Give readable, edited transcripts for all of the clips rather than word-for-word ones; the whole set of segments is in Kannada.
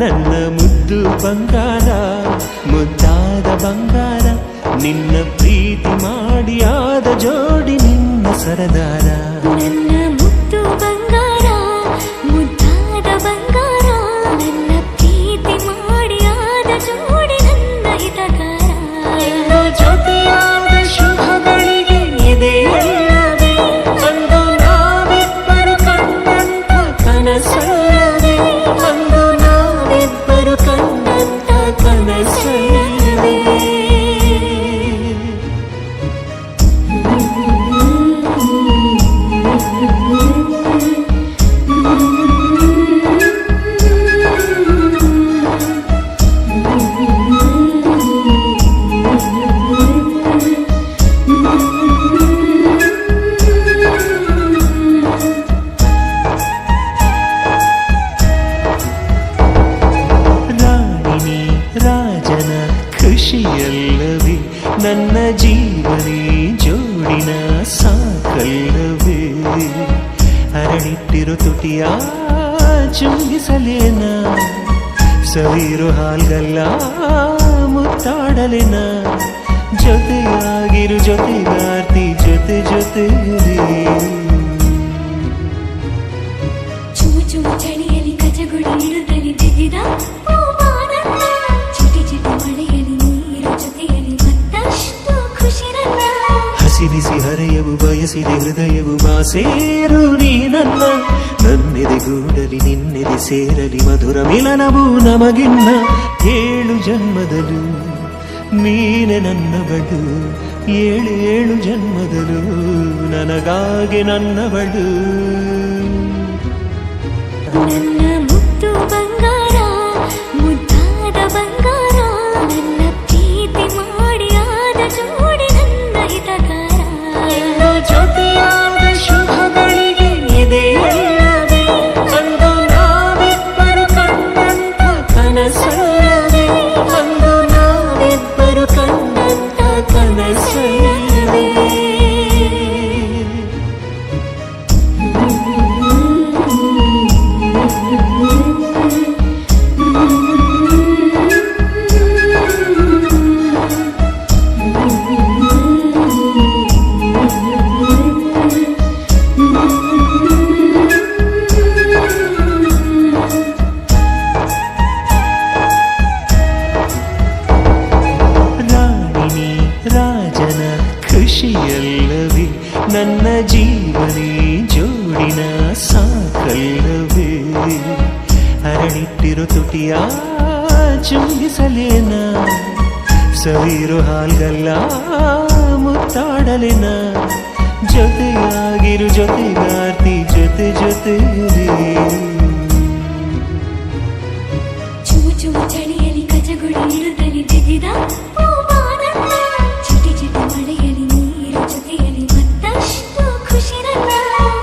ನನ್ನ ಮುದ್ದು ಬಂಗಾರ ಮುದ್ದಾದ ಬಂಗಾರ ನಿನ್ನ ಪ್ರೀತಿ ಮಾಡಿ ಆದ ಜೋಡಿ ನಿನ್ನ ಸರದಾರ ನನ್ನ ಮುದ್ದು ಬಂಗಾರ ಮುದ್ದಾದ ಬಂಗಾರ ನನ್ನ ಪ್ರೀತಿ ಮಾಡಿ ಆದ ಜೋಡಿ ನನ್ನ ಹಿತಗಾರ ಜೊತೆಯಾದ ಶುಭಗಳಿಗೆ ಎದೆಯಲ್ಲವೇ ಅಂದು ನಾವಿಬ್ಬರು ಕಂಡಂತ ಕನಸಲ್ಲವೇ ಅಂದು ನಾವಿಬ್ಬರು ಕಂಡಂತ ಕನಸಲ್ಲವೇ ರಾಜನ ಖುಷಿಯಲ್ಲವೇ ನನ್ನ ಜೀವನೇ ಜೋಡಿನ ಸಾಕಲ್ಲವೇ ಅರಳಿಟ್ಟಿರು ತುಟಿಯ ಚುಂಬಿಸಲೇನ ಸವಿರು ಹಾಲ್ಗಲ್ಲ ಮುತ್ತಾಡಲೇನ ಜೊತೆಯಾಗಿರು ಜೊತೆಗಾರ್ತಿ ಜೊತೆ ಜೊತೆಯಲ್ಲಿ ಚುಮು ಚುಮು ಚಳಿಯಲ್ಲಿ ಕಜಗುಡಿ ಇರುತ್ತಲಿ ತೆಗೆದ ಹಸಿ ಬಿಸಿ ಹರೆಯವು ಬಯಸಿದೆ ಹೃದಯವು ಬಾಸೇರು ನೀ ನನ್ನೆದೆ ಗೂಡಲಿ ನಿನ್ನೆದೆ ಸೇರಲಿ ಮಧುರ ಮಿಲನವು ನಮಗಿನ್ನ 7 ಜನ್ಮದಲು ನೀನೆ ನನ್ನವಳು 7 ಜನ್ಮದಲು ನನಗಾಗಿ ನನ್ನವಳು ನನ್ನ ಮುದ್ದು ಬಂಗಾರ ಮುದ್ದಾದ ಬಂಗಾರ ನನ್ನ ಪ್ರೀತಿ ಮಾಡಿ ಆದ ಜೋಡಿ ನನ್ನ ಹಿತಗಾರ ಜೊತೆಯಾದ ಶುಭಗಳಿಗೆ ಎದೆಯಲ್ಲವೇ ಅಂದು ನಾವಿಬ್ಬರು ಕಂಡಂತ ಕನಸಲ್ಲವೇ ಅಂದು ನಾವಿಬ್ಬರು ಕಂಡಂತ ಕನಸಲ್ಲವೇ ರಾಜನ ಖುಷಿಯಲ್ಲವೇ ನನ್ನ ಜೀವನೇ ಜೋಡಿನ ಸಾಕಲ್ಲವೇ ಅರಳಿಟ್ಟಿರು ತುಟಿಯ ಚುಂಬಿಸಲೇನ ಸವಿರು ಹಾಲ್ಗಲ್ಲ ಮುತ್ತಾಡಲೇನ ಜೊತೆಯಾಗಿರು ಜೊತೆಗಾರ್ತಿ ಜೊತೆ ಜೊತೆಯಲ್ಲಿ ಚುಮು ಚುಮು ಚಳಿಯಲ್ಲಿ ಕಜಗುಡಿ ಇರುತ್ತಲಿ ತೆಗೆದ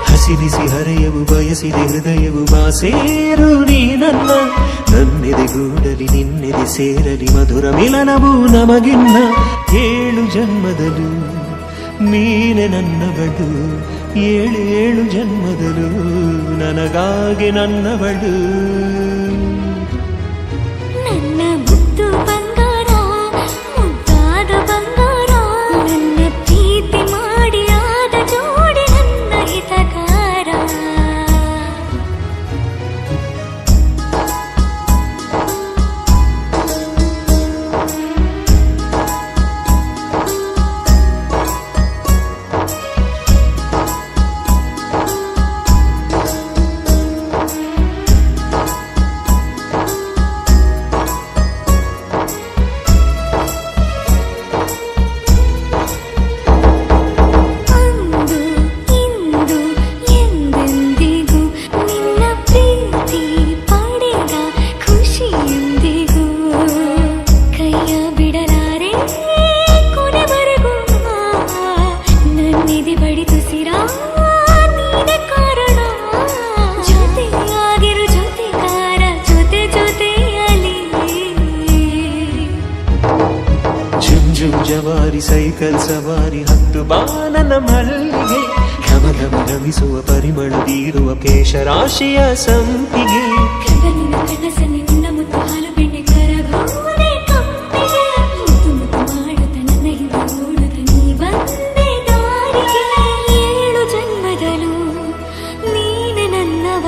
ಹಸಿ ಬಿಸಿ ಹರೆಯವು ಬಯಸಿದೆ ಹೃದಯವು ಬಾಸೇರು ನೀ ನನ್ನೆದೆ ಗೂಡಲಿ ನಿನ್ನೆದೆ ಸೇರಲಿ ಮಧುರ ಮಿಲನವು ನಮಗಿನ್ನ 7 ಜನ್ಮದಲು ನೀನೆ ನನ್ನವಳು 7 ಜನ್ಮದಲು ನನಗಾಗಿ ನನ್ನವಳು ನನ್ನ ಮುದ್ದು ಬಂಗಾರ ಮುದ್ದಾದ ಬಂಗಾರ ನನ್ನ ಪ್ರೀತಿ ಮಾಡಿ ಆದ ಜೋಡಿ ನನ್ನ ಹಿತಗಾರ ಜವಾರಿ ಸೈಕಲ್ ಸವಾರಿ ಹತ್ತು ಬಾನನ ಮಲ್ಲಿಗೆ ಘಮ ಘಮ ಘಮಿಸುವ ಪರಿಮಳ ಬೀರುವ ಕೇಶರಾಶಿಯ ಸಂಪಿಗೆ ಕನಸಲ್ಲಿ ನಿನ್ನ ಮುತ್ತ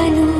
ಬರಲು